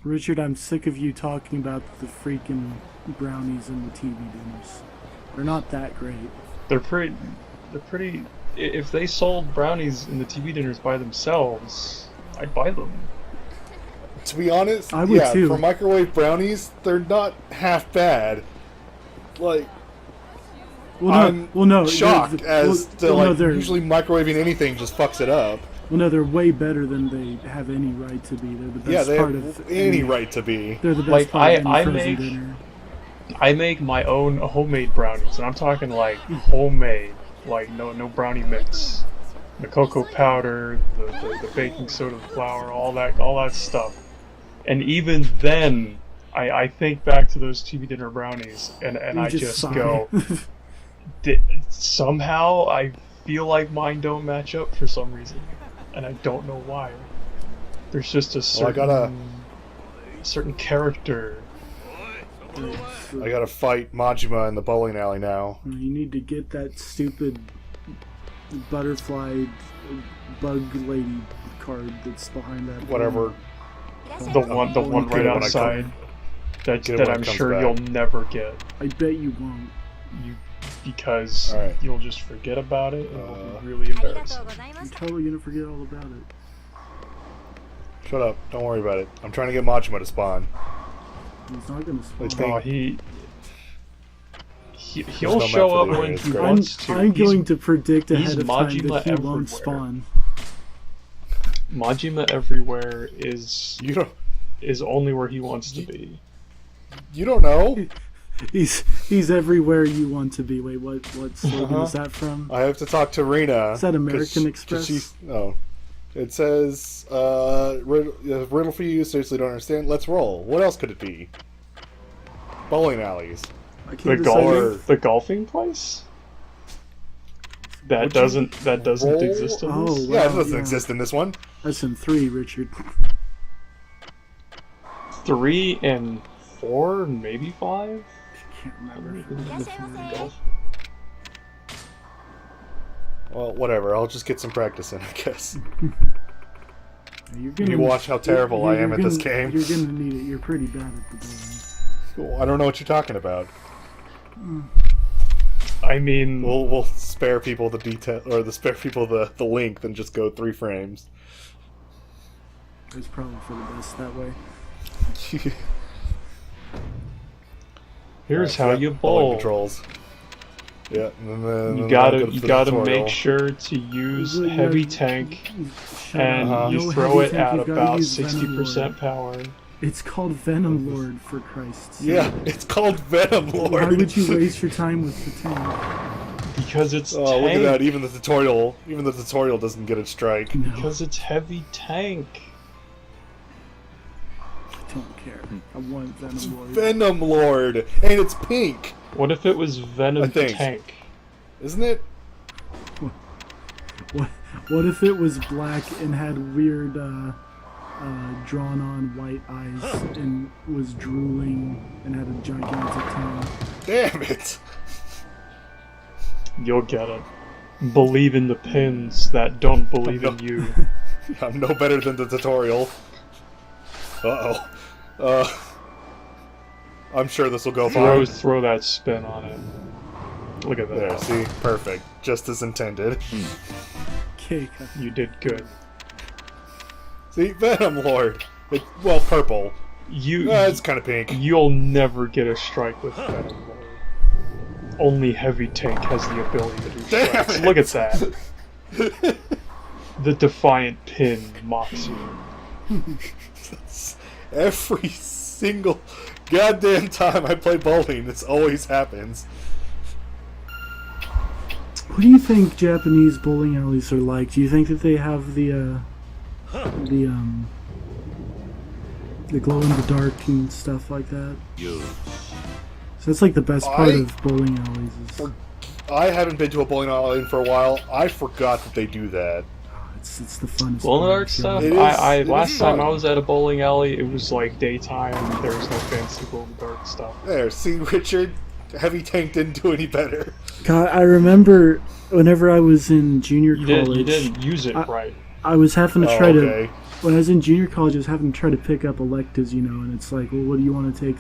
Richard, I'm sick of you talking about the freaking brownies and the TV dinners. They're not that great. They're pretty. If they sold brownies in the TV dinners by themselves, I'd buy them. To be honest, I would too. For microwave brownies, they're not half bad. Like, I'm shocked usually microwaving anything just fucks it up. Well, no, they're way better than they have any right to be. They're the best they part have of any right to be. They're the best part of any frozen dinner. I make my own homemade brownies, and I'm talking like homemade, like no brownie mix, the cocoa powder, the baking soda, the flour, all that stuff. And even then, I think back to those TV dinner brownies, and I just go, somehow I feel like mine don't match up for some reason, and I don't know why. There's just a certain character. I gotta fight Majima in the bowling alley now. You need to get that stupid butterfly bug lady card that's behind that. Whatever. The one right outside. That I'm sure you'll never get. I bet you won't. Because you'll just forget about it and it'll be really embarrassing. I'm totally gonna forget all about it. Shut up. Don't worry about it. I'm trying to get Majima to spawn. He's not gonna spawn. He'll show up when he wants to. I'm going to predict ahead of time that he won't spawn. Majima everywhere is only where he wants to be. You don't know? He's everywhere you want to be. Wait, what slogan is that from? I have to talk to Rena. Is that American Express? It says, riddle for you, seriously don't understand. Let's roll. What else could it be? Bowling alleys. The golfing place? That doesn't exist in this? Yeah, it doesn't exist in this one. That's in 3, Richard. 3 and 4, maybe 5? I can't remember. Well, whatever. I'll just get some practice in, I guess. You watch how terrible I am at this game. You're gonna need it. You're pretty bad at the bowling. Cool. I don't know what you're talking about. I mean, we'll spare people the detail, or spare people the length, and just go 3 frames. It's probably for the best that way. Here's how you bowl. Controls. Yeah, and then you gotta make sure to use heavy tank, and you throw it at about 60% power. It's called Venom Lord, for Christ's sake. Yeah, it's called Venom Lord. Why would you waste your time with the tank? Because it's tank. Look at that! Even the tutorial doesn't get a strike. No. Because it's heavy tank. I don't care. I want Venom Lord. Venom Lord, and it's pink. What if it was Venom Tank? Isn't it? What if it was black and had weird, drawn-on white eyes and was drooling and had a gigantic tongue? Damn it! You'll get it. Believe in the pins that don't believe in you. I'm no better than the tutorial. I'm sure this will go fine. Throw that spin on it. Look at that. There, see? Perfect. Just as intended. Okay. You did good. See? Venom Lord. Well, purple. It's kind of pink. You'll never get a strike with Venom Lord. Only heavy tank has the ability to do strikes. Look at that. The defiant pin mocks you. Every single goddamn time I play bowling, this always happens. What do you think Japanese bowling alleys are like? Do you think that they have the glow in the dark and stuff like that? So that's like the best part of bowling alleys. I haven't been to a bowling alley for a while. I forgot that they do that. It's the funnest. Glow in the dark stuff. Last time I was at a bowling alley, it was like daytime. There was no fancy glow in the dark stuff. There, see, Richard, heavy tank didn't do any better. God, I remember whenever I was in junior college. You didn't use it right. I was having to try to. when I was in junior college, I was having to try to pick up electives, and it's like, well, what do you want to take,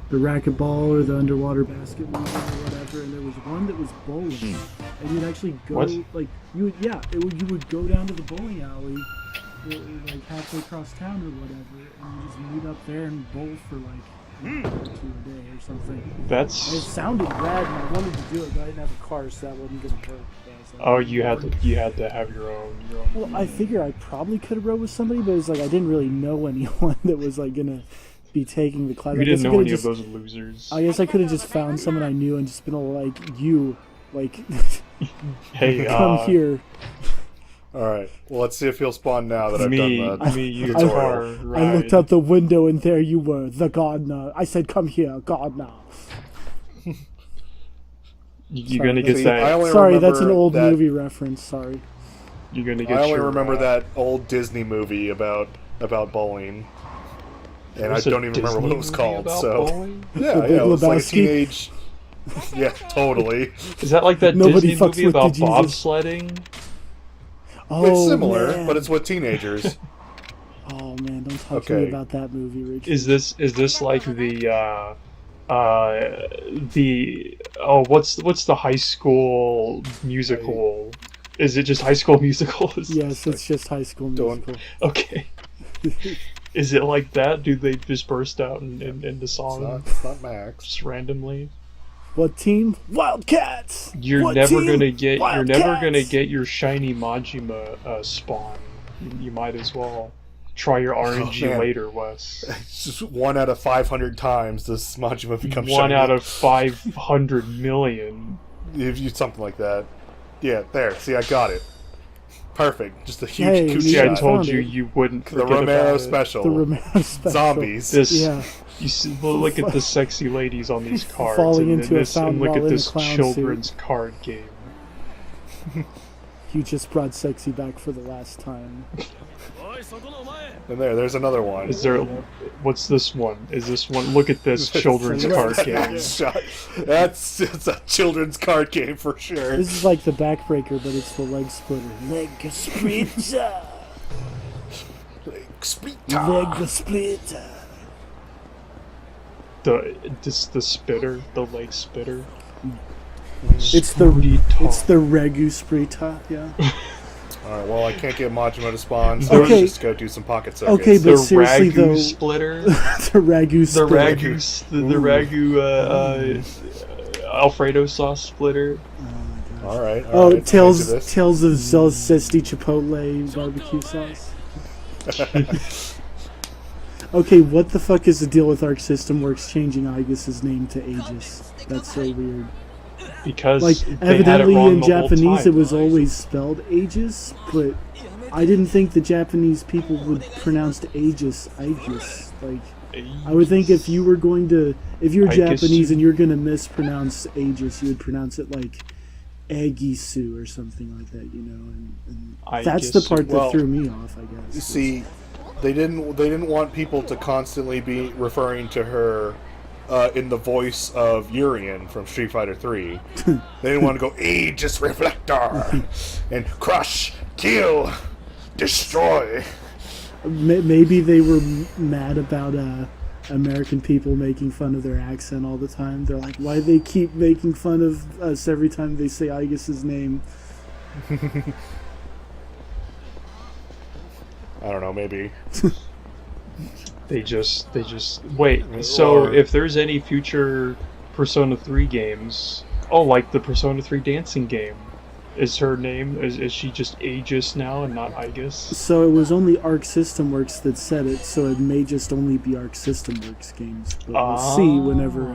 the racquetball or the underwater basketball or whatever? And there was one that was bowling, and you'd actually go you would go down to the bowling alley, like halfway across town or whatever, and you just meet up there and bowl for like an hour or 2 a day or something. And it sounded rad, and I wanted to do it, but I didn't have a car, so that wasn't gonna work. Oh, you had to have your own. Well, I figure I probably could have rode with somebody, but it's like I didn't really know anyone that was like gonna be taking the class. We didn't know any of those losers. I guess I could have just found someone I knew and just been all like, hey, come here. All right. Well, let's see if he'll spawn now that I've done the tutorial. I looked out the window and there you were, the gardener. I said, "Come here, gardener." You're gonna get that. Sorry, that's an old movie reference. Sorry. You're gonna get. I only remember that old Disney movie about bowling, and I don't even remember what it was called. So bowling? yeah, it was like a teenage. Yeah, totally. Is that like that Disney movie about bobsledding? Oh, it's similar, man. But it's with teenagers. Oh man, don't talk to me about that movie, Richard. Is this like what's the high school musical? Is it just High School Musical? Yes, it's just High School Musical. Okay. Is it like that? Do they just burst out into song? It's not Max. Just randomly. What team? Wildcats. You're never gonna get your shiny Majima spawn. You might as well try your RNG later, Wes. It's just 1 out of 500 times does Majima become shiny. 1 out of 500 million. If you something like that. Yeah, there. See, I got it. Perfect. Just a huge Hey, coochie. I told you wouldn't forget The Romero about special. The Romero special. Zombies. You see, look at the sexy ladies on these cards, Falling into a fountain and look while at in a this clown children's suit. card game. You just brought sexy back for the last time. And there's another one. Is there? What's this one? Is this one? Look at this children's card game. That's a children's card game for sure. This is like the backbreaker, but it's the leg splitter. Leg splitter. Leg splitter. The spitter, the leg spitter. It's the Regu Sprita, yeah. Alright, well, I can't get Majima to spawn, so Okay. let's just go do some pocket circuits. Okay, but seriously Ragu though, splitter. the Ragu splitter. The Ragu Alfredo sauce splitter. Alright. Oh, Tales of Zesty Chipotle barbecue sauce. Okay, what the fuck is the deal with Arc System Works changing Aegis' name to Aegis? That's so weird. Because Like, they had it evidently wrong in the whole Japanese time. it was always spelled Aegis, but I didn't think the Japanese people would pronounce Aegis. Like, I would think if you're Japanese and you're gonna mispronounce Aegis, you would pronounce it like Aegisu or something like that, and that's the part that threw me off, I guess. You see, they didn't want people to constantly be referring to her in the voice of Urien from Street Fighter 3. They didn't want to go Aegis Reflector and crush, kill, destroy. Maybe they were mad about American people making fun of their accent all the time. They're like, why do they keep making fun of us every time they say Aegis' name? I don't know, maybe. They just wait. So if there's any future Persona 3 games, like the Persona 3 dancing game, is her name is she just Aegis now and not Aegis? So it was only Arc System Works that said it, so it may just only be Arc System Works games. But we'll see whenever.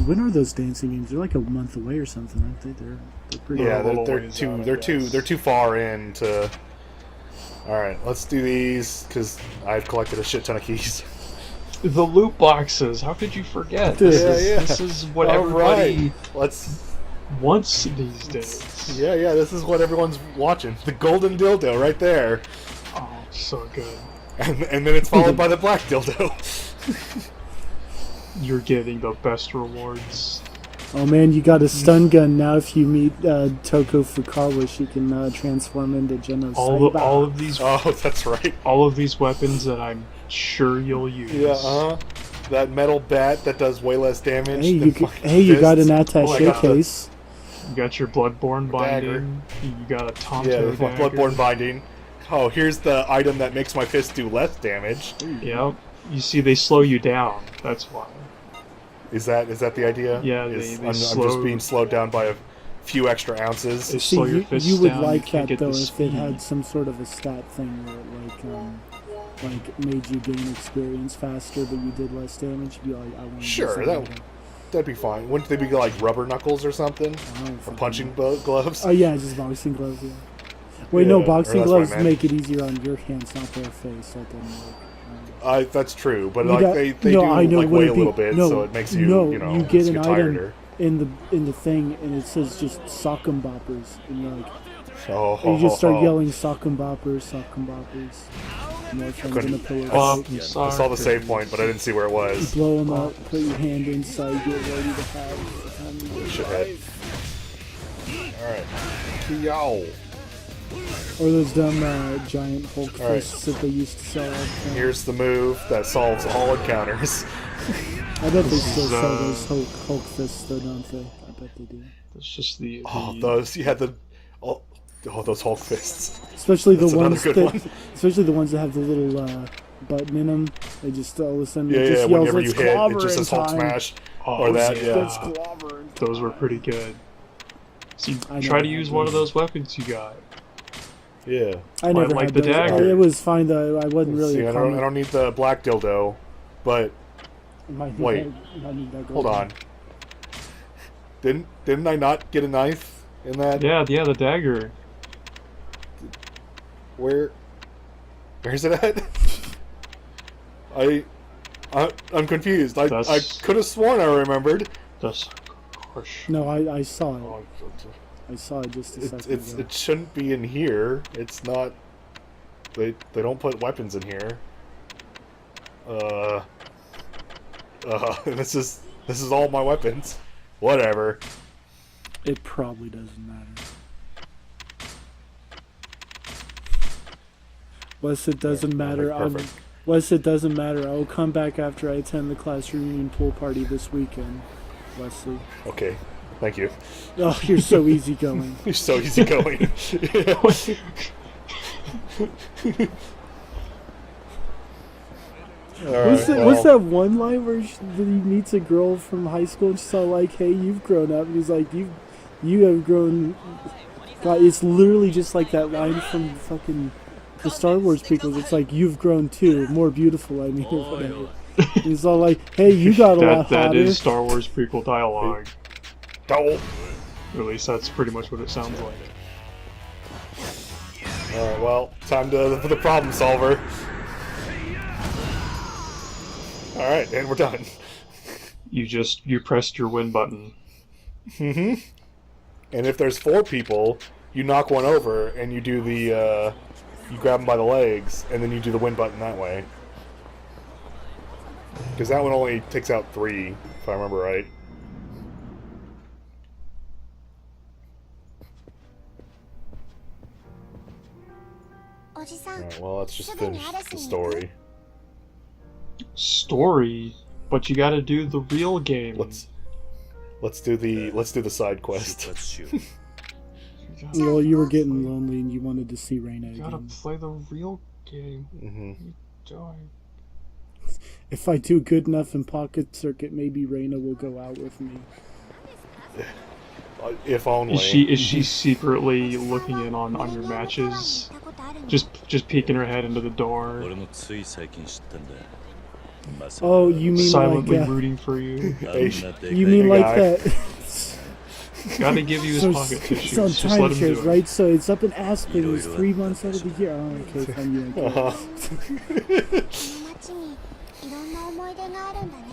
When are those dancing games? They're like a month away or something, aren't they? They're pretty. Yeah, they're too far in to. All right, let's do these because I've collected a shit ton of keys. The loot boxes. How could you forget? This is what everybody wants these days. Yeah, this is what everyone's watching. The golden dildo right there. Oh, so good. And then it's followed by the black dildo. You're getting the best rewards. Oh man, you got a stun gun now. If you meet Toko Fukawa, she can transform into Genos. All of these. Oh, that's right. All of these weapons that I'm sure you'll use. Yeah, that metal bat that does way less damage. Hey, than you got an fists. attaché case. You got your Bloodborne Dagger. binding. You got a Tonto Yeah, dagger. Bloodborne binding. Oh, here's the item that makes my fist do less damage. Yep. You see, they slow you down. That's why. Is that the idea? Yeah, I'm just being slowed down by a few extra ounces. They See, slow your fists you would down, like you can't that get the though if speed. it had some sort of a stat thing where it like made you gain experience faster, but you did less damage. You'd be like, I want to Sure, that'd be fine. Wouldn't they be like rubber knuckles or something? Or punching gloves? Oh yeah, just boxing gloves. Yeah. Wait, Yeah, no, or boxing that's what I gloves meant. make it easier on your hands, not their face. That doesn't work. That's true, but You like got- they no, do I know like what weigh a it'd be. little bit, No, so it makes you no, you know you get just an get item tireder. in the thing, and it says just sock'em boppers, and you're like, Oh, you just start yelling sock'em boppers, sock'em boppers. More friends in the pillow. I saw the save point, but I didn't see where it was. Blow them up, put your hand inside, get ready to have the time to get Shithead. Alright. Yow. Or those dumb giant Hulk All right. fists that they used to sell. Here's the move that solves all encounters. I bet they still sell those Hulk fists though, don't they? I bet they do. It's just the Those those Hulk fists. Especially the That's another ones good that, one. especially the ones that have the little button in them. They just all of a sudden Yeah, it just yeah. yells, Whenever you "It's hit, it clobbering just says Hulk time." smash Oh, or that. yeah. It's clobbering. Those were pretty good. So you I try never to had use one of those. those weapons you got. Yeah. I never like had the those. dagger. It was fine though. I wasn't really. See, a I comic. don't need the black dildo, but Might wait. need that hold gold. on. Didn't I not get a knife in that? Yeah, the dagger. Where's it at? I'm confused. I could have sworn I remembered. That's harsh. No, I saw it. Oh, I saw it just a second ago. it shouldn't be in here. It's not. They don't put weapons in here. This is all my weapons. Whatever. It probably doesn't matter. Less it doesn't matter. Perfect. Less it doesn't matter. I will come back after I attend the class reunion pool party this weekend, Wesley. Okay. Thank you. Oh, you're so easygoing. You're so easygoing. What's that one line where he meets a girl from high school and she's all like, "Hey, you've grown up," and he's like, "You have grown." God, it's literally just like that line from fucking the Star Wars prequels. It's like, "You've grown too, more beautiful." I mean, or whatever. And he's all like, "Hey, you got a lot That hotter." is Star Wars prequel dialogue. Double. At least that's pretty much what it sounds like. Alright, well, time for the problem solver. Alright, and we're done. You pressed your win button. And if there's 4 people, you knock one over and you do the, you grab them by the legs, and then you do the win button that way. Because that one only takes out 3, if I remember right. Alright, well, let's just finish the story. Story? But you gotta do the real game. Let's do the side quest. Well, you were getting lonely and you wanted to see Reina You gotta again. play the real game. Mm-hmm. Doing. If I do good enough in Pocket Circuit, maybe Reina will go out with me. If only. Is she secretly looking in on your matches? Just peeking her head into the door, Oh, you mean silently like rooting for you. you mean like guy. that? Gotta give you his So pocket it's tissues. on Just let him timeshares, do it. right? So it's up in Aspen. It's 3 months out of the year. Oh, okay, fine. You don't care. 街にいろんな思い出があるんだね。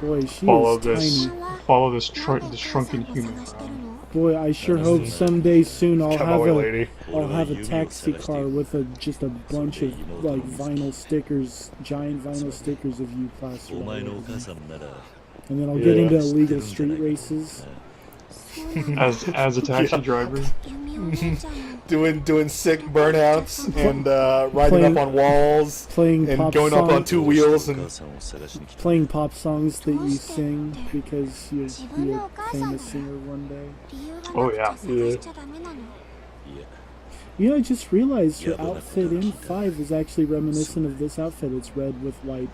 Boy, she Follow is this. tiny. Follow this shrunken human. Boy, I sure hope someday soon I'll Come have away, a lady. I'll have a taxi car with just a bunch of like vinyl stickers, giant vinyl stickers of you plastered all over me. And then I'll get into illegal street races. As a taxi driver. Doing sick burnouts and riding Playing- up on walls Playing and pop going up on songs, 2 wheels and playing pop songs that you sing because you'll be a famous singer one day. Oh, yeah. You know, I just realized her outfit in 5 is actually reminiscent of this outfit. It's red with white.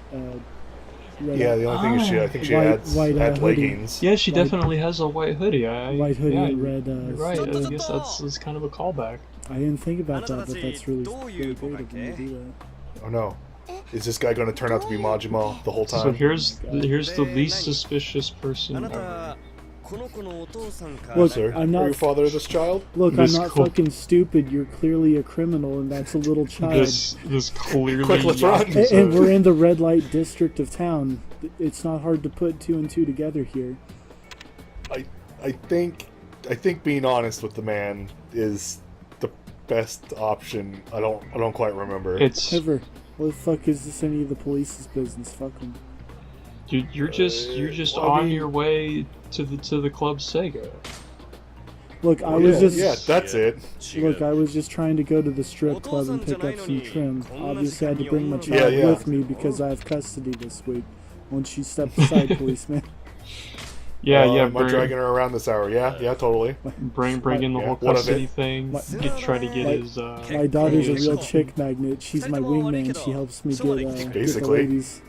Red yeah. The only thing is I think she White- adds white, had hoodie. leggings. Yeah, she White- definitely has a white hoodie. White hoodie yeah, and red. You're right. I guess that's kind of a callback. I didn't think about that, but that's really great of them to do that. Oh no. Is this guy going to turn out to be Majima the whole So time? here's the least suspicious person ever. Look, Sir, I'm are not. you father of this child? Look, I'm This not cool- fucking stupid. You're clearly a criminal, and that's a little child. This clearly Quick, let's run. And we're in the red light district of town. It's not hard to put 2 and 2 together here. I think being honest with the man is the best option. I don't quite remember. It's Ever. What the fuck is this any of the police's business? Fuck them. you're just well, I on mean- your way to the club Sega. Look, I was just. yeah, that's it. Look, I was just trying to go to the strip club and pick up some trim. Obviously, I had to bring my child Yeah. with me because I have custody this week. Once you step aside, policeman. Yeah, Am I dragging her around this hour? Yeah, yeah, totally. bring in the Yeah, whole what of custody it? thing. Try to get his. My daughter's a his- real chick magnet. She's my wingman. She helps me get the Basically. ladies.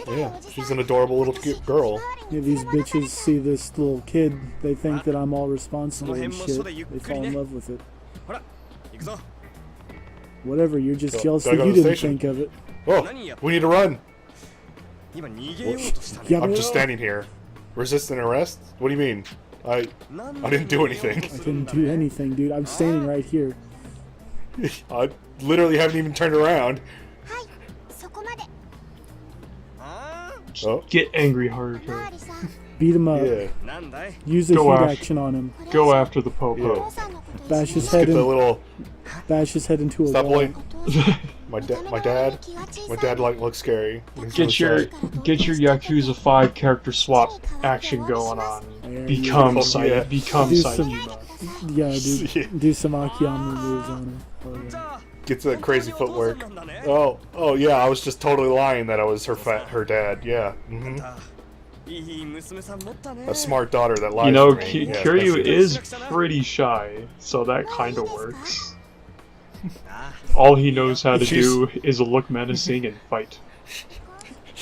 Yeah, she's an adorable little cute girl. Yeah, these bitches see this little kid. They think that I'm all responsible and shit. They fall in love with it. Whatever. You're just Go- jealous gotta that go you to the didn't station. think of it. Oh, we need to run. Yeah, I'm just standing here. Resisting arrest? What do you mean? I didn't do anything. I didn't do anything, dude. I'm standing right here. I literally haven't even turned around. そこまで Oh, Get angry harder. おまわりさん Beat him up. yeah. Use the Go heat after- action on him. Go after the popo. Yeah. お父さんのこと Bash his Let's get head the in. little. Bash his head into a Stop wall. pulling. My dad like looks scary. He's Get really your shy. Yakuza 5 character swap action going on. Yeah, Become yeah. Sai- become Do some- Saitama. Yeah, Yeah. do some Akiyama moves on him. Oh, yeah. Gets that crazy footwork. Oh yeah. I was just totally lying that I was her dad. Yeah. A smart daughter that lies You know, to me. Yeah, Kiryu that's it. is pretty shy, so that kind of works. All he knows how to do is look menacing and fight.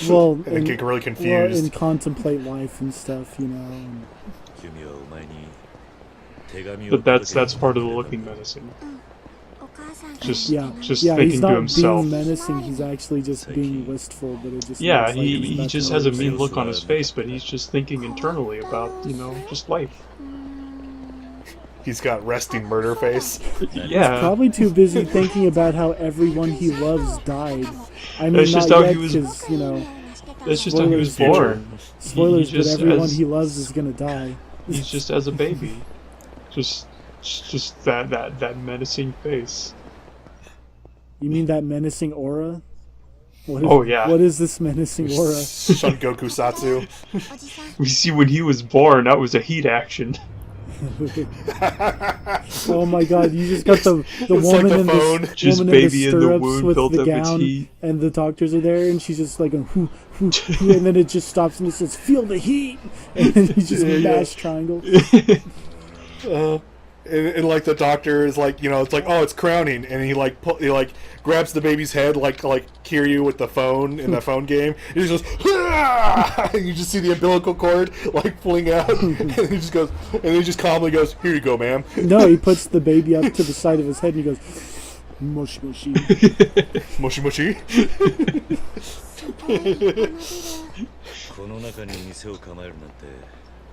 Well, And get really well, confused. and contemplate life and stuff, you know. And But that's part of the looking menacing. お母さん Just yeah, just yeah, he's thinking to not himself. being menacing. He's actually just being wistful, but it just Yeah, looks like he's he about just to has a hurt mean himself. look on his face, but he's just thinking internally about, just life. He's got resting murder face. Yeah, Probably too busy thinking about how everyone he loves died. I mean, That's not just how yet, he was- 'cause, you know, that's just how he was Spoilers. born. spoilers, He but just everyone as- he loves is gonna die. He's just as a baby. Just that menacing face. You mean that menacing aura? What is, Oh, yeah. What is this menacing aura? Shun Goku Satsu. おじさん We see when he was born, that was a heat action. Oh my god, you just got the It's like woman the in phone. the Just woman baby in in the the stirrups wound with built the up its gown, heat. and the doctors are there, and she's just like, whoo, whoo, whoo, and then it just stops and it says, "Feel the heat," and then you just Yeah. mash triangle. And like the doctor is like, it's like, oh, it's crowning, and he like grabs the baby's head like Kiryu with the phone in the phone game. And he just goes, "Ah!" And you just see the umbilical cord like pulling out, and he just goes, and he just calmly goes, "Here you go, ma'am." No, he puts the baby up to the side of his head and he goes, "Mush mushy." Moshi moshi. この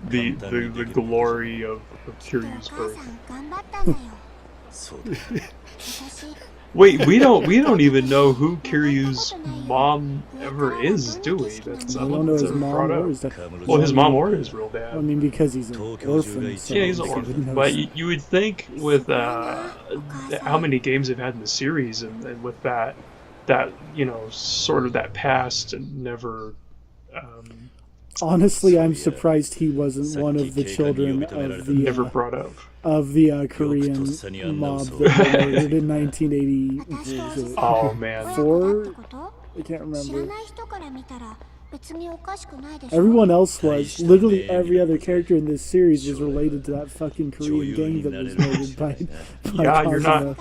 ビル The glory of Kiryu's お母 birth. さん頑張ったんだよ私 Wait, we don't even know who Kiryu's mom ever is, do we? That's I don't know his mom brought up. or his dad. Well, his mom or his real dad. I mean, because he's an orphan. So Yeah, he's an he orphan. knows. But you would think with how many games they've had in the series, and with that sort of that past and never. Honestly, I'm surprised he wasn't one of the children of the never brought up. Korean mob that were murdered in 1980. Oh man. 4? I can't remember. Everyone else was. Literally every other character in this series was related to that fucking Korean gang that was murdered by Yeah,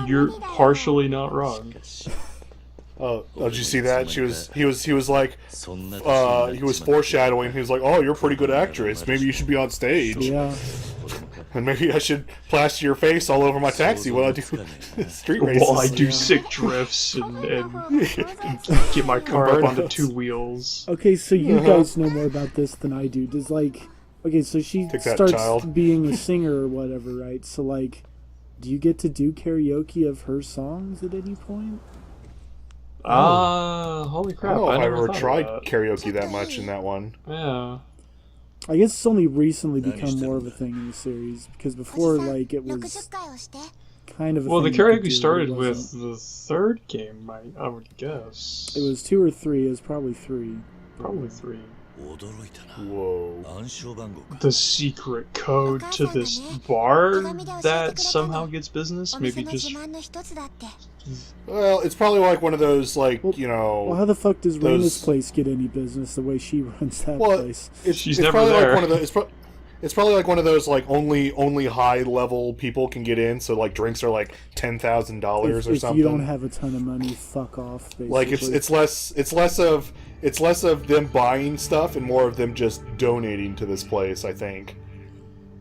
you're partially not wrong. Oh, did you see that? He was like, he was foreshadowing. He was like, "Oh, you're a pretty good actress. Maybe you should be on stage." Yeah. And maybe I should plaster your face all over my taxi while I do street races. While I do sick drifts and get my car up onto 2 wheels. Okay, so you guys know more about this than I do. Does okay, so she starts being a singer or whatever, right? So do you get to do karaoke of her songs at any point? Holy crap! I don't know if I've never ever tried that. karaoke that much in that one. Yeah. I guess it's only recently become more of a thing in the series, because before, it was kind of a Well, the thing you could karaoke do, started but it with wasn't. the 3rd game, I would guess. It was 2 or 3, it was probably 3. Probably 3. Whoa. The secret code to this bar that somehow gets business? Maybe just... Well, it's probably like one of those, Well, how the fuck does Reina's place get any business the way she runs that place? She's never there. Like one of the, it's probably like one of those, only high-level people can get in, so, drinks are, $10,000 or something. If you don't have a ton of money, fuck off, basically. It's less of them buying stuff and more of them just donating to this place, I think.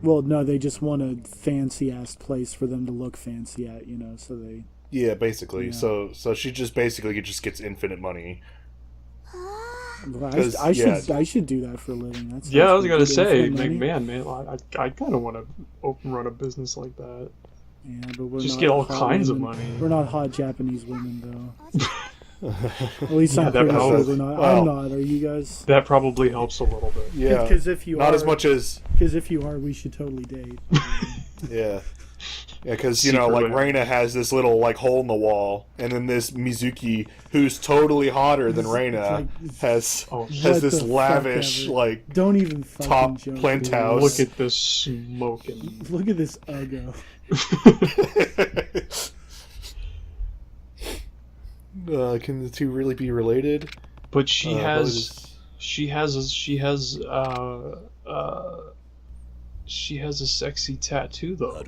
Well, no, they just want a fancy-ass place for them to look fancy at, so they... Yeah, basically. Yeah. So she just basically just gets infinite money. Well, I should do that for a living. That's I was gonna say, man, I kind of want to run a business like that. Yeah, but we're just not get all hot kinds women. of money. We're not hot Japanese women, though. At least I'm that pretty sure helps. we're not. Well, I'm not. Are you guys? That probably helps a little bit. Yeah. Because if you not are, as much as. Because if you are, we should totally date. Yeah. Yeah, because, Reina has this little, hole in the wall, and then this Mizuki, who's totally hotter than Reina, has this lavish, don't even fucking top joke, penthouse. Look at this smoking. Look at this uggo. Can the two really be related? But she has a sexy tattoo though.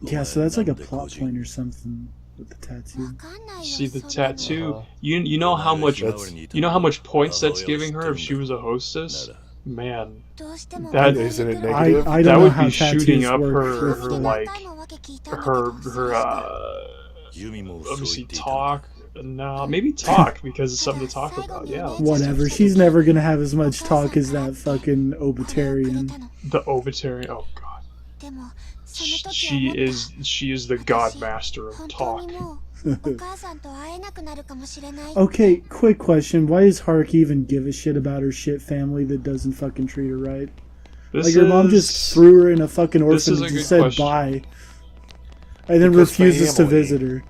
Yeah, so that's like a plot point or something with the tattoo. See the tattoo? You know how much points that's giving her if she was a hostess? Man, that isn't it negative? I don't that know would how be shooting up tattoos her work. let me see, talk. No, maybe talk because it's something to talk about. Yeah. Whatever. She's never gonna have as much talk as that fucking Obitarian. The Obitarian. Oh god. She is the god master of talk. Okay, quick question. Why does Haruki even give a shit about her shit family that doesn't fucking treat her right? Her mom just threw her in a fucking orphanage and said bye. And then refuses to visit her.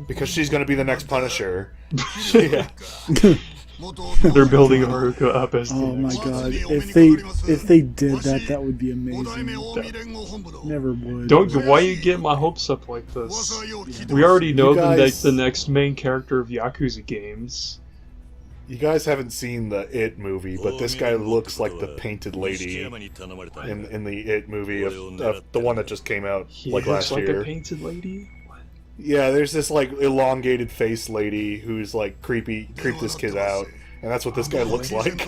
Because she's going to be the next Punisher. Yeah. They're building Haruka up as the my next god. If they did that, that would be amazing. Never would. Why you get my hopes up like this? We already know the next main character of Yakuza games. You guys haven't seen the It movie, but this guy looks like the painted lady in the It movie of the one that just came out last year. He looks like a painted lady? Yeah, there's this elongated face lady who's creep this kid out, and that's what this guy looks like.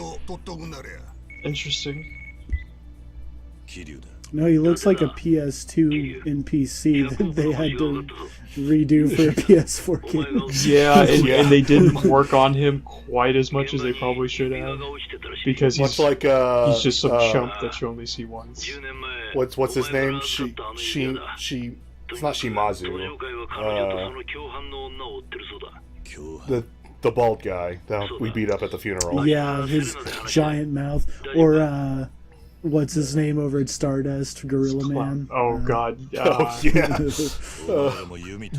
Interesting. No, he looks like a PS2 in PC that they had to redo for a PS4 game. Yeah, and they didn't work on him quite as much as they probably should have, because he's just some chump that you only see once. What's his name? It's not Shimazu. The bald guy that we beat up at the funeral. Yeah, his giant mouth. Or, what's his name over at Stardust? Gorilla Man. Oh, God. Oh, yeah.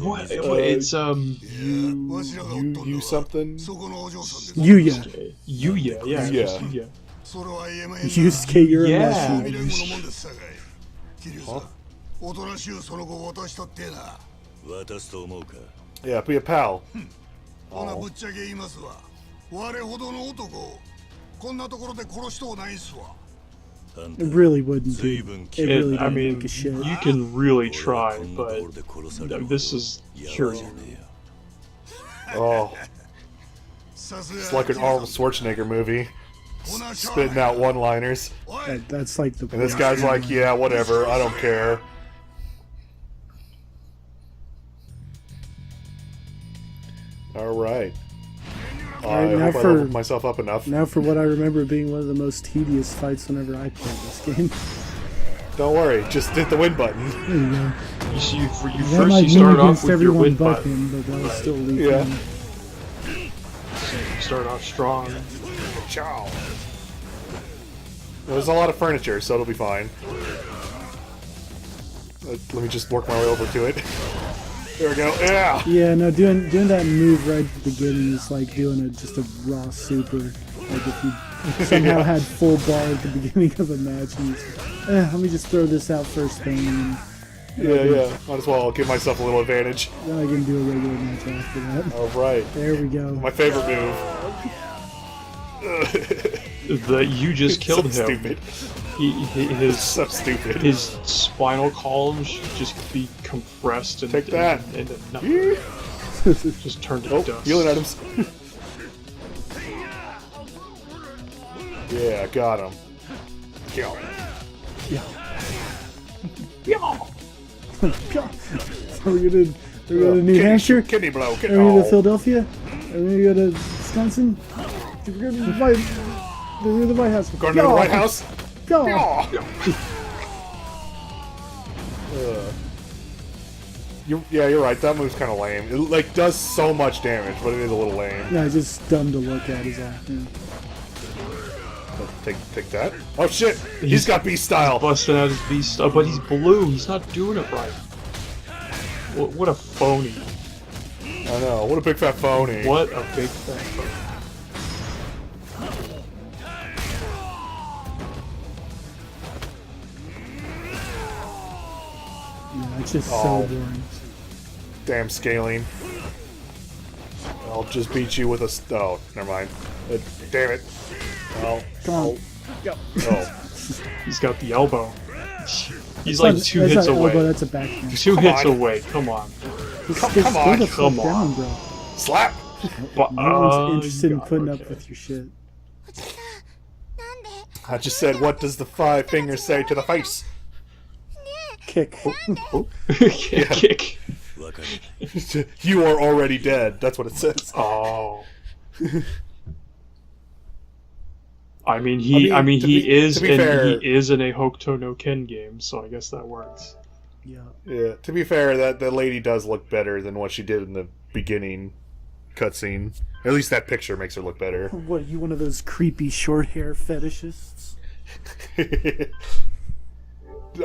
What? It's, You something? Yuya. Yuya, yeah. Yeah. Just Yuya. Yusuke Yeah. Urameshi. Huh? Yeah, be a pal. Oh. It really wouldn't be. It really I didn't mean, make a shit. you can really try, but this is curious. Oh. It's like an Arnold Schwarzenegger movie. Spitting out one-liners. That's like the. And this guy's like, yeah, whatever, I don't care. Alright. I now hope I for- leveled myself up enough. Now for what I remember being one of the most tedious fights whenever I played this game. Don't worry, just hit the win button. There you go. You That might first win start off against with your everyone win but button. him, but while still leaving. Yeah. You start off strong. Ciao. There's a lot of furniture, so it'll be fine. Let me just work my way over to it. There we go. Yeah. Yeah, no, doing that move right at the beginning is like doing just a raw super. Like if you somehow had full bar at the beginning of a match and you just, let me just throw this out first thing and Yeah. Might as well give myself a little advantage. then I can do a regular match after that. Alright. There we go. My favorite move. That you just killed So him. stupid. His So stupid. his spinal column should just be compressed and Take that. and nothing. Just turned to Oh, dust. healing items. Yeah, got him. Kill. So we're gonna go to New Hampshire? Kidney blow. Are we gonna go to Oh. Philadelphia? Are we gonna go to Wisconsin? We're gonna go to the White House. Going to the White House. Go! You're right. That move's kind of lame. It like does so much damage, but it is a little lame. No, it's just dumb to look at. Is all. Yeah. Take that. Oh shit! He's got beast style. Busting out his beast stuff, but he's blue. He's not doing it right. What a phony. I know. What a big fat phony. What a big fat phony. Yeah, it's just Oh. so boring. Damn scaling. I'll just beat you with a. Oh, never mind. Damn it. Well. Come on. Go. Oh. He's got the elbow. He's That's like not- 2 that's hits not away. elbow, that's a backhand. 2 Come hits on. away. Come on. Just come stay on, the fuck come down, on. bro. Slap. No one's Oh, interested in God, putting okay. up with your shit. I just said, what does the 5 fingers say to the face? Kick. Kick. You are already dead. That's what it says. Oh. I mean, he to be fair, he is in a Hokuto no Ken game, so I guess that works. Yeah. Yeah. To be fair, that the lady does look better than what she did in the beginning cutscene. At least that picture makes her look better. What, are you one of those creepy short hair fetishists?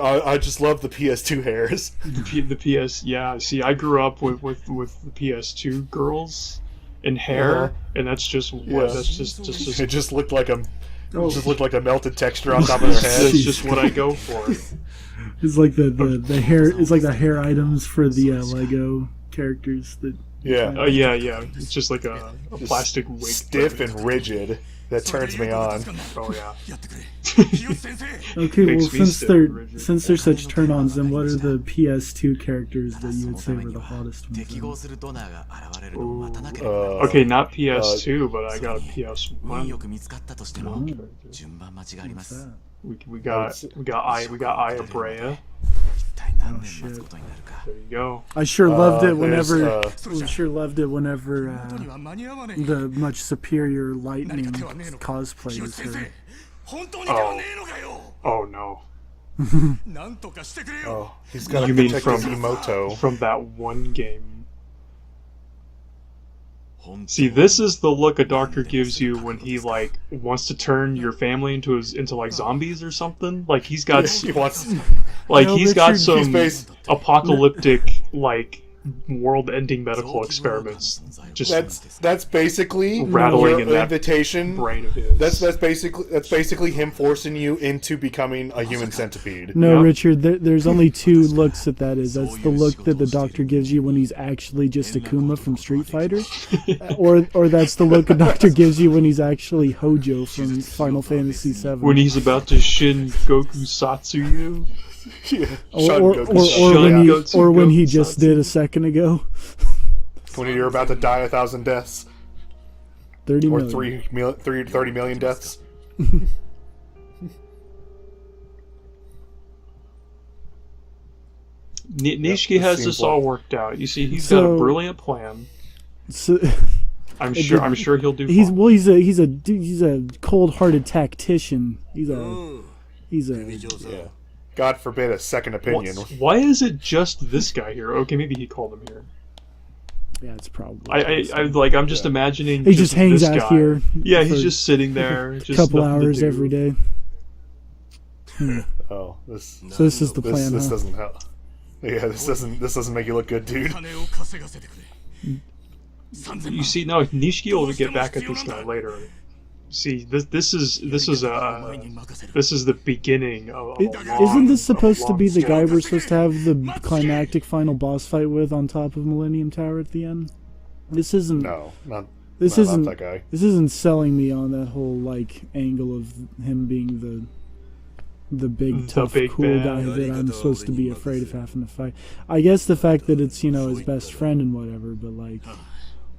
I just love the PS2 hairs. The PS, yeah. See, I grew up with the PS2 girls in hair, and that's just what Yeah. that's just It just looked like a Oh. just looked like a melted texture on top of their head. that's just what I go for. It's like the hair. It's like the hair items for the Lego characters. That Yeah. Yeah. It's just like a plastic wig. Stiff and rigid. That turns me on. Oh yeah. Okay, well, Makes me since stiff they're and rigid. since they're such turn-ons, then what are the PS2 characters that you would say were the hottest ones? Okay, not PS2, but I got a PS1. What's that? We got Aya Brea. Oh shit! There you go. I sure loved it there's, whenever. I sure loved it whenever the much superior lightning cosplay was her. Oh no. Oh, he's got to You mean protect from his Emoto. from that one game? See, this is the look a doctor gives you when he like wants to turn your family into like zombies or something. Like he's got He wants. like No, he's got Richard, some he's based- apocalyptic like world-ending medical experiments just That's basically rattling your in that invitation. brain of his. That's basically him forcing you into becoming a human centipede. No, Yep. Richard, there's only two looks that is. That's the look that the doctor gives you when he's actually just Akuma from Street Fighter, or that's the look a doctor gives you when he's actually Hojo from Final Fantasy VII. when he's about to Shin Goku Satsuyu. Yeah. Or when he just did a second ago. When you're about to die 1,000 deaths 30 or million. 30 million deaths. Nishiki has seems this all like- worked out. You see, he's got a brilliant plan. So, I'm sure he'll do. he's fine. well, he's a cold-hearted tactician. He's a Yeah. God forbid a second opinion. Why is it just this guy here? Okay, maybe he called him here. yeah, it's probably. I'm just imagining. He just hangs this out guy. here. Yeah, for he's just sitting there. a Just couple nothing to hours do. every day. Oh, this So this is the plan, this huh? doesn't help. Yeah, this doesn't make you look good, dude. You see, no, Nishiki will get back at this guy later. See, this is the beginning of. Isn't this supposed to be the guy we're supposed to have the climactic final boss fight with on top of Millennium Tower at the end? This isn't. No, not This not isn't. that guy. This isn't selling me on that whole like angle of him being the big tough big cool bad. guy that I'm supposed to be afraid of having to fight. I guess the fact that it's his best friend and whatever, but like.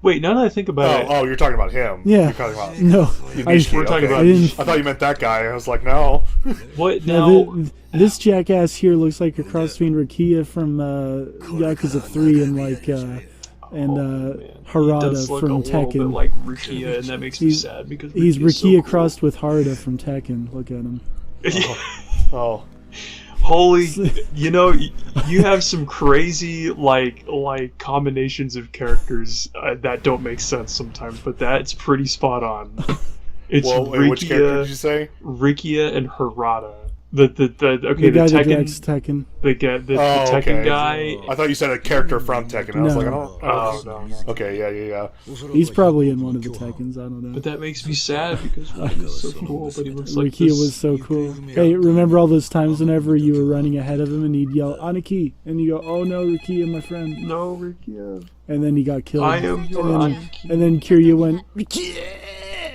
Wait, now that I think about it, Oh, you're talking about him. Yeah. You're talking about No, Nishiki, we're talking okay. about. I didn't. I thought you meant that guy. I was like, no. What Now, now? this jackass here looks like a cross between Rukia from Yakuza 3 and Man, he Harada does look a from little bit Tekken. like Rukia, and that makes me He's- sad because He's Rukia's so Rukia cool. crossed with Harada from Tekken. Look at him. Oh, Holy, you have some crazy like combinations of characters that don't make sense sometimes, but that's pretty spot on. It's well, wait, which character did you say? Rikia and Harada. The The guy that directs Tekken. the Tekken okay. guy. I thought you said a character from Tekken. I was No. like, I don't. Oh no. Okay, yeah. He's probably in one of the Tekkens. I don't know. But that makes me sad because Rikia's so cool, but he looks like Rukia this. was so cool. Hey, remember all those times whenever you were running ahead of him and he'd yell, Aniki! And you go, oh no, Rukia, my friend. No, Rikia. And then he got killed. I am your and then, Aniki. and then Kiryu went,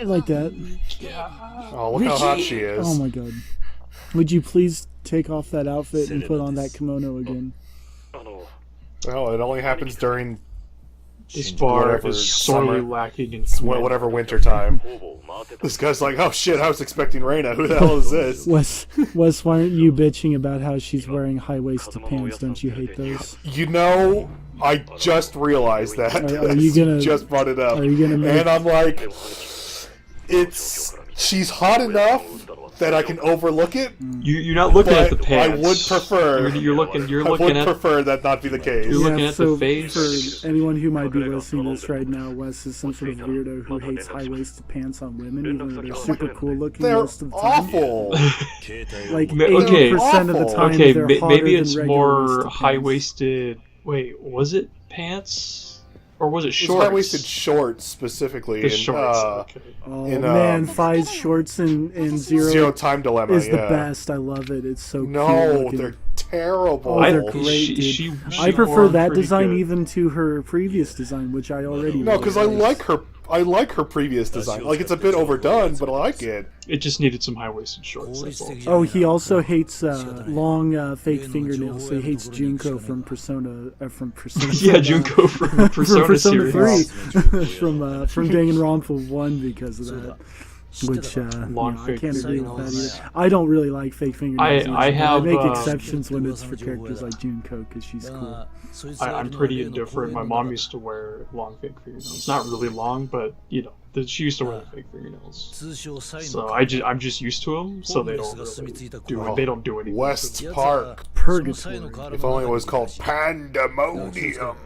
like that. Oh, look how hot she is. Oh my god. Would you please take off that outfit and put on that kimono again? Well, it only happens during This bar whatever is sorely summer- lacking in whatever winter time. This guy's like, oh shit, I was expecting Reina. Who the hell is this? Wes, why aren't you bitching about how she's wearing high-waisted pants? Don't you hate those? You know, I just realized that. Are you gonna- just brought it up? are you gonna make- And I'm like, she's hot enough that I can overlook it. You're not looking at the But pants. I would prefer. You're looking I would at. prefer that not be the case. You're looking at the so face. for anyone who might be listening to this right now, Wes is some sort of weirdo who hates high-waisted pants on women, even though they're super cool-looking They're most of the time. awful. Like Okay. 80% of the Awful. time, Okay, they're hotter maybe than it's regular more waisted pants. high-waisted. Wait, was it pants or was it It's shorts? high-waisted shorts specifically. The in, shorts. Okay. Oh in, man, Fi's shorts in Zero Time Dilemma. is the yeah. best. I love it. It's so No, cool. they're terrible. Oh, they're I- great, she- dude. she- I she prefer wore that pretty design good. even to her previous design, which I already No, really because I liked. like her previous design. Like, it's a bit overdone, but I like it. It just needed some high-waisted shorts. That's all. Oh, he also hates long fake fingernails. So he hates Junko from Persona. From Persona. Yeah, Junko from Persona, from series. 3 from Danganronpa 1 because of that. Which Long I fake can't agree with fingernails. that either. I don't really like fake fingernails. I either, but have, I make uh, exceptions when it's for characters like Junko because she's cool. I'm pretty indifferent. My mom used to wear long fake fingernails. Not really long, but she used to wear the fake fingernails. So I'm just used to them, so they don't really they don't do anything. West's Park. Purgatory. If only it was called Pandemonium.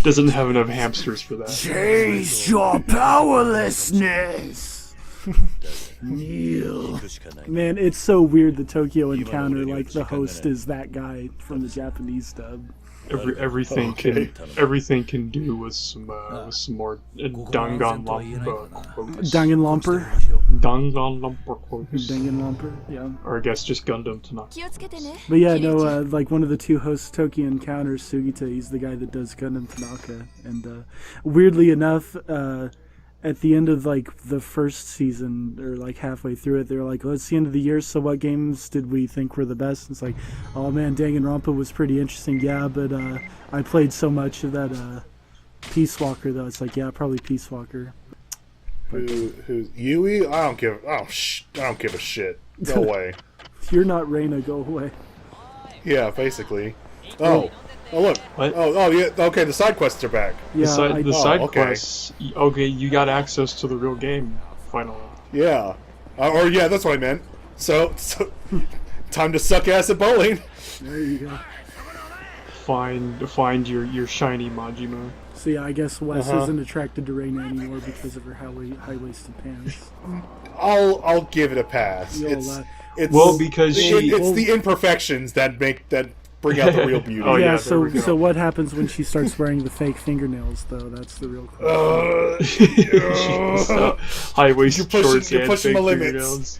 Doesn't have enough hamsters for that. Chase your powerlessness. Kneel. Man, it's so weird the Tokyo Encounter, like the host is that guy from the Japanese dub. Everything can do with some more Danganronpa quotes. Danganronpa? Danganronpa quotes. Danganronpa, yeah. Or I guess just Gundam Tanaka. But yeah, no, like one of the two hosts, Tokyo Encounters, Sugita, he's the guy that does Gundam Tanaka. And weirdly enough, at the end of like the first season, or like halfway through it, they were like, "Oh, it's the end of the year, so what games did we think were the best?" And it's like, "Oh man, Danganronpa was pretty interesting, yeah, but I played so much of that Peace Walker though." It's like, yeah, probably Peace Walker. Who's Yui? I don't give a shit. Go away. You're not Reina, go away. Yeah, basically. Oh look. What? Oh yeah. Okay, the side quests are back. Yeah, The side okay. quests. Okay, you got access to the real game finally. Yeah. Or yeah, that's what I meant. So time to suck ass at bowling. There you go. Find your shiny Majima. So yeah, I guess Wes isn't attracted to Reina anymore because of her high-waisted pants. I'll give it a pass. You'll, It's well, because it's the imperfections that bring out the real beauty. Oh, yeah, yeah, so what happens when she starts wearing the fake fingernails, though? That's the real question. High-waisted shorts you're and pushing fake my limits. fingernails.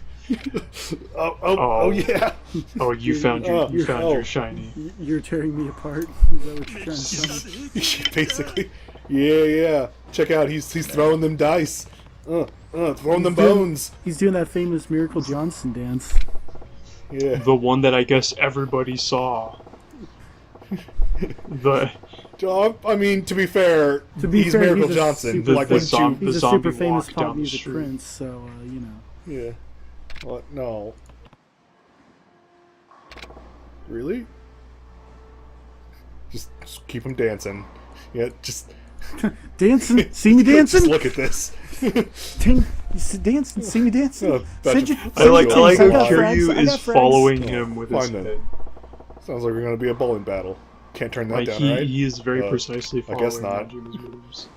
Oh yeah. Oh, you found your shiny. You're tearing me apart? Is that what you're trying to tell me? Basically. Yeah. Check out, he's throwing them dice. Throwing them bones. He's doing that famous Miracle Johnson dance. Yeah. The one that I guess everybody saw. I mean, to be fair, he's Miracle Johnson. Super, like, he's wouldn't you? a zombie super famous walk pop down the music street. prince, so, you know. Yeah. What? No. Really? Just keep him dancing. Yeah, just Dancing? See me dancing? just look at this. Dancing? See me dancing? Oh, I like how I got Kiryu friends, I is got friends. following him with his Fine then. head. Sounds like we're gonna be a bowling battle. Can't turn that Like down, he right? is very precisely I following guess not. Majima's moves.